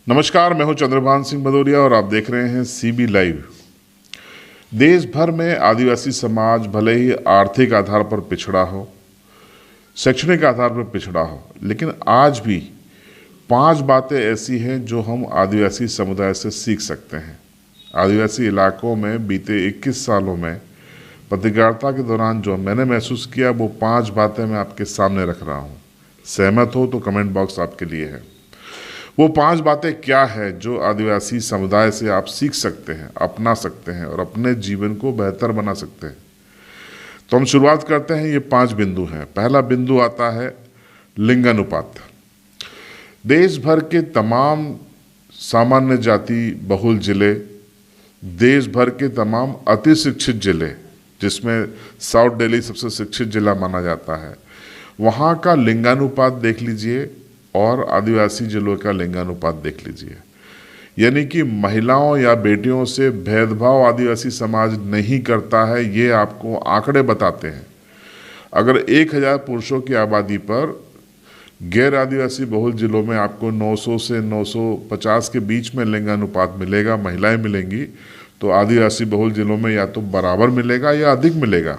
नमस्कार, मैं हूं चंद्रभान सिंह भदौरिया और आप देख रहे हैं सीबी लाइव। देश भर में आदिवासी समाज भले ही आर्थिक आधार पर पिछड़ा हो, शैक्षणिक आधार पर पिछड़ा हो, लेकिन आज भी 5 बातें ऐसी हैं जो हम आदिवासी समुदाय से सीख सकते हैं। आदिवासी इलाकों में बीते 21 सालों में पत्रकारिता के दौरान जो मैंने महसूस किया, वो 5 बातें मैं आपके सामने रख रहा हूँ। सहमत हो तो कमेंट बॉक्स आपके लिए है। वो 5 बातें क्या है जो आदिवासी समुदाय से आप सीख सकते हैं, अपना सकते हैं और अपने जीवन को बेहतर बना सकते हैं। तो हम शुरुआत करते हैं। ये 5 बिंदु हैं। पहला बिंदु आता है लिंगानुपात। देश भर के तमाम सामान्य जाति बहुल जिले, देश भर के तमाम अति शिक्षित जिले, जिसमें साउथ दिल्ली सबसे शिक्षित जिला माना जाता है, वहाँ का लिंगानुपात देख लीजिए और आदिवासी जिलों का लिंगानुपात देख लीजिए। यानी कि महिलाओं या बेटियों से भेदभाव आदिवासी समाज नहीं करता है, ये आपको आंकड़े बताते हैं। अगर 1000 पुरुषों की आबादी पर गैर आदिवासी बहुल जिलों में आपको 900 से 950 के बीच में लिंगानुपात मिलेगा, महिलाएं मिलेंगी, तो आदिवासी बहुल जिलों में या तो बराबर मिलेगा या अधिक मिलेगा।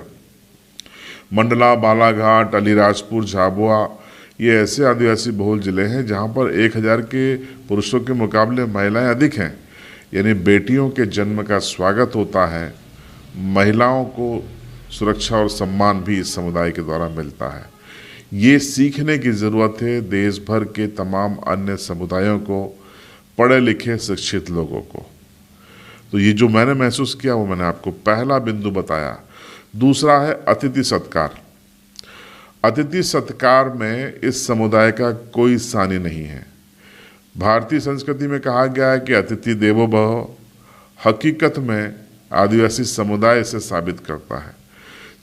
मंडला, बालाघाट, अलीराजपुर, झाबुआ, ये ऐसे आदिवासी बहुल जिले हैं जहां पर 1000 के पुरुषों के मुकाबले महिलाएं अधिक हैं। यानी बेटियों के जन्म का स्वागत होता है, महिलाओं को सुरक्षा और सम्मान भी इस समुदाय के द्वारा मिलता है। ये सीखने की ज़रूरत है देश भर के तमाम अन्य समुदायों को, पढ़े लिखे शिक्षित लोगों को। तो ये जो मैंने महसूस किया वो मैंने आपको पहला बिंदु बताया। दूसरा है अतिथि सत्कार। अतिथि सत्कार में इस समुदाय का कोई सानी नहीं है। भारतीय संस्कृति में कहा गया है कि अतिथि देवो भव। हकीकत में आदिवासी समुदाय इसे साबित करता है।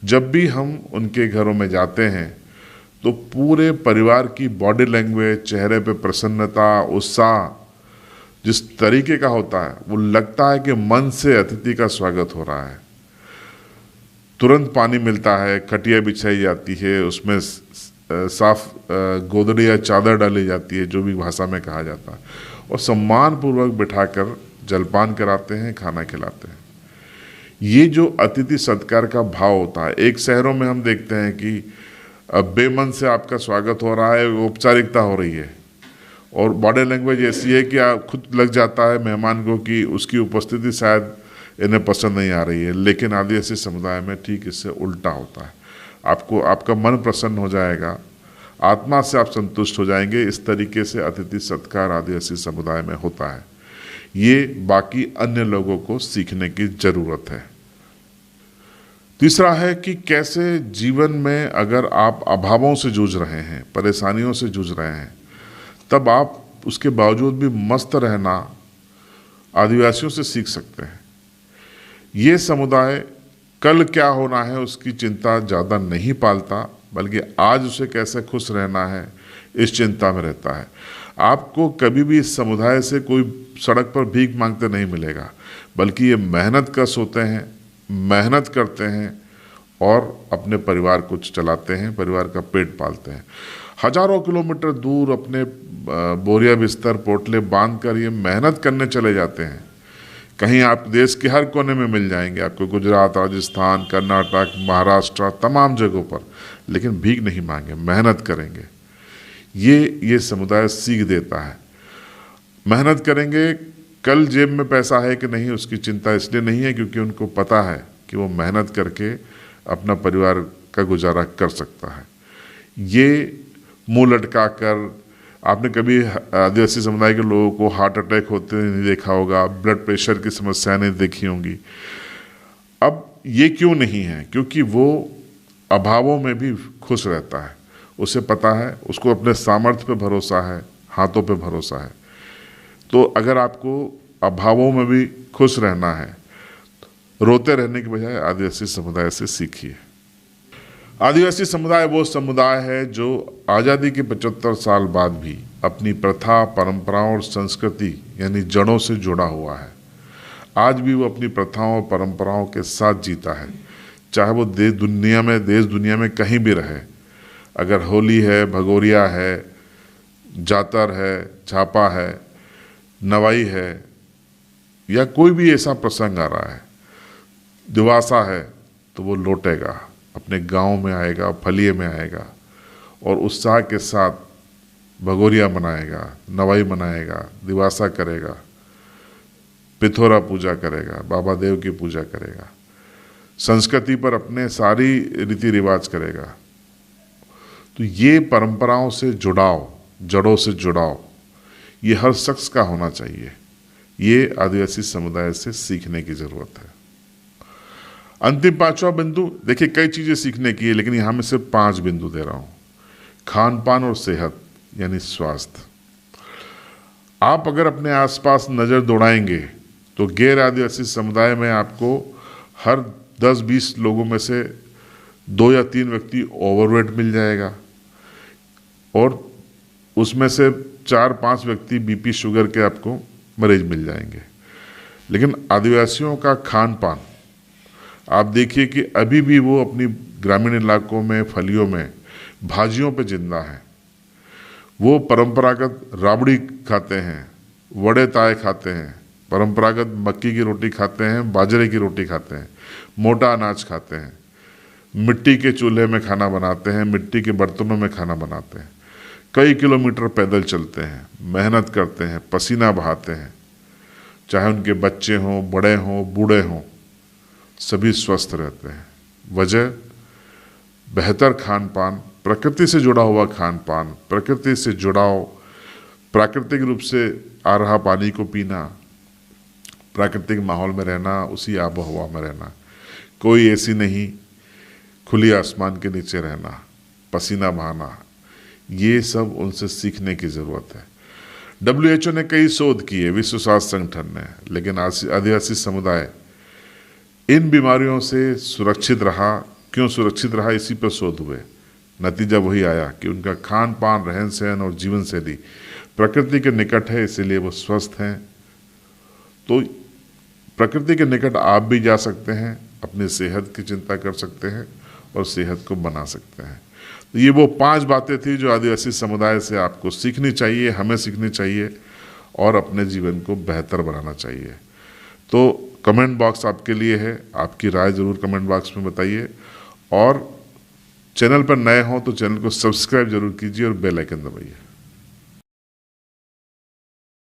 जब भी हम उनके घरों में जाते हैं तो पूरे परिवार की बॉडी लैंग्वेज, चेहरे पे प्रसन्नता, उत्साह जिस तरीके का होता है, वो लगता है कि मन से अतिथि का स्वागत हो रहा है। तुरंत पानी मिलता है, खटिया बिछाई जाती है, उसमें साफ गोदड़ी या चादर डाली जाती है, जो भी भाषा में कहा जाता है, और सम्मान पूर्वक बिठाकर जलपान कराते हैं, खाना खिलाते हैं। ये जो अतिथि सत्कार का भाव होता है, एक शहरों में हम देखते हैं कि बेमन से आपका स्वागत हो रहा है, औपचारिकता हो रही है, और बॉडी लैंग्वेज ऐसी है कि आप खुद लग जाता है मेहमान को कि उसकी उपस्थिति शायद इन्हें पसंद नहीं आ रही है। लेकिन आदिवासी समुदाय में ठीक इससे उल्टा होता है। आपका मन प्रसन्न हो जाएगा, आत्मा से आप संतुष्ट हो जाएंगे। इस तरीके से अतिथि सत्कार आदिवासी समुदाय में होता है। ये बाकी अन्य लोगों को सीखने की जरूरत है। तीसरा है कि कैसे जीवन में अगर आप अभावों से जूझ रहे हैं, परेशानियों से जूझ रहे हैं, तब आप उसके बावजूद भी मस्त रहना आदिवासियों से सीख सकते हैं। ये समुदाय कल क्या होना है उसकी चिंता ज़्यादा नहीं पालता, बल्कि आज उसे कैसे खुश रहना है इस चिंता में रहता है। आपको कभी भी इस समुदाय से कोई सड़क पर भीख मांगते नहीं मिलेगा, बल्कि ये मेहनत कश होते हैं, मेहनत करते हैं और अपने परिवार को चलाते हैं, परिवार का पेट पालते हैं। हजारों किलोमीटर दूर अपने बोरिया बिस्तर पोटले बांध कर ये मेहनत करने चले जाते हैं। कहीं आप देश के हर कोने में मिल जाएंगे आपको, गुजरात, राजस्थान, कर्नाटक, महाराष्ट्र, तमाम जगहों पर, लेकिन भीख नहीं मांगे, मेहनत करेंगे। ये समुदाय सीख देता है। मेहनत करेंगे, कल जेब में पैसा है कि नहीं उसकी चिंता इसलिए नहीं है क्योंकि उनको पता है कि वो मेहनत करके अपना परिवार का गुजारा कर सकता है। ये मुंह लटका कर, आपने कभी आदिवासी समुदाय के लोगों को हार्ट अटैक होते नहीं देखा होगा, ब्लड प्रेशर की समस्या नहीं देखी होंगी। अब ये क्यों नहीं है? क्योंकि वो अभावों में भी खुश रहता है। उसे पता है, उसको अपने सामर्थ्य पे भरोसा है, हाथों पे भरोसा है। तो अगर आपको अभावों में भी खुश रहना है, रोते रहने के बजाय आदिवासी समुदाय से सीखिए। आदिवासी समुदाय वो समुदाय है जो आज़ादी के 75 साल बाद भी अपनी प्रथा, परंपराओं और संस्कृति यानी जड़ों से जुड़ा हुआ है। आज भी वो अपनी प्रथाओं और परंपराओं के साथ जीता है, चाहे वो देश दुनिया में कहीं भी रहे। अगर होली है, भगोरिया है, जातर है, झापा है, नवाई है या कोई भी ऐसा प्रसंग आ रहा है, दिवासा है, तो वो लौटेगा, अपने गांव में आएगा, फलिए में आएगा और उत्साह के साथ भगोरिया मनाएगा, नवाई मनाएगा, दिवासा करेगा, पिथौरा पूजा करेगा, बाबा देव की पूजा करेगा, संस्कृति पर अपने सारी रीति रिवाज करेगा। तो ये परंपराओं से जुड़ाव, जड़ों से जुड़ाव, ये हर शख्स का होना चाहिए। ये आदिवासी समुदाय से सीखने की जरूरत है। अंतिम पांचवा बिंदु, देखिए कई चीजें सीखने की है, लेकिन यहां में सिर्फ 5 बिंदु दे रहा हूं। खान पान और सेहत यानी स्वास्थ्य। आप अगर अपने आसपास नजर दौड़ाएंगे तो गैर आदिवासी समुदाय में आपको हर 10-20 लोगों में से 2 या 3 व्यक्ति ओवरवेट मिल जाएगा और उसमें से 4-5 व्यक्ति बीपी शुगर के आपको मरीज मिल जाएंगे। लेकिन आदिवासियों का खान पान आप देखिए कि अभी भी वो अपनी ग्रामीण इलाकों में, फलियों में, भाजियों पे जिंदा है। वो परंपरागत राबड़ी खाते हैं, वड़े ताए खाते हैं, परंपरागत मक्की की रोटी खाते हैं, बाजरे की रोटी खाते हैं, मोटा अनाज खाते हैं, मिट्टी के चूल्हे में खाना बनाते हैं, मिट्टी के बर्तनों में खाना बनाते हैं, कई किलोमीटर पैदल चलते हैं, मेहनत करते हैं, पसीना बहाते हैं, चाहे उनके बच्चे हों, बड़े हों, बूढ़े हों, सभी स्वस्थ रहते हैं। वजह बेहतर खान पान, प्रकृति से जुड़ा हुआ खान पान, प्रकृति से जुड़ाव, प्राकृतिक रूप से आ रहा पानी को पीना, प्राकृतिक माहौल में रहना, उसी आबो हवा में रहना, कोई एसी नहीं, खुली आसमान के नीचे रहना, पसीना बहाना, ये सब उनसे सीखने की ज़रूरत है। WHO ने कई शोध किए, विश्व स्वास्थ्य संगठन ने, लेकिन आदिवासी समुदाय इन बीमारियों से सुरक्षित रहा। क्यों सुरक्षित रहा? इसी पर शोध हुए। नतीजा वही आया कि उनका खान पान, रहन सहन और जीवन शैली प्रकृति के निकट है, इसीलिए वो स्वस्थ हैं। तो प्रकृति के निकट आप भी जा सकते हैं, अपनी सेहत की चिंता कर सकते हैं और सेहत को बना सकते हैं। तो ये वो 5 बातें थी जो आदिवासी समुदाय से आपको सीखनी चाहिए, हमें सीखनी चाहिए और अपने जीवन को बेहतर बनाना चाहिए। तो कमेंट बॉक्स आपके लिए है, आपकी राय ज़रूर कमेंट बॉक्स में बताइए और चैनल पर नए हों तो चैनल को सब्सक्राइब जरूर कीजिए और बेल आइकन दबाइए।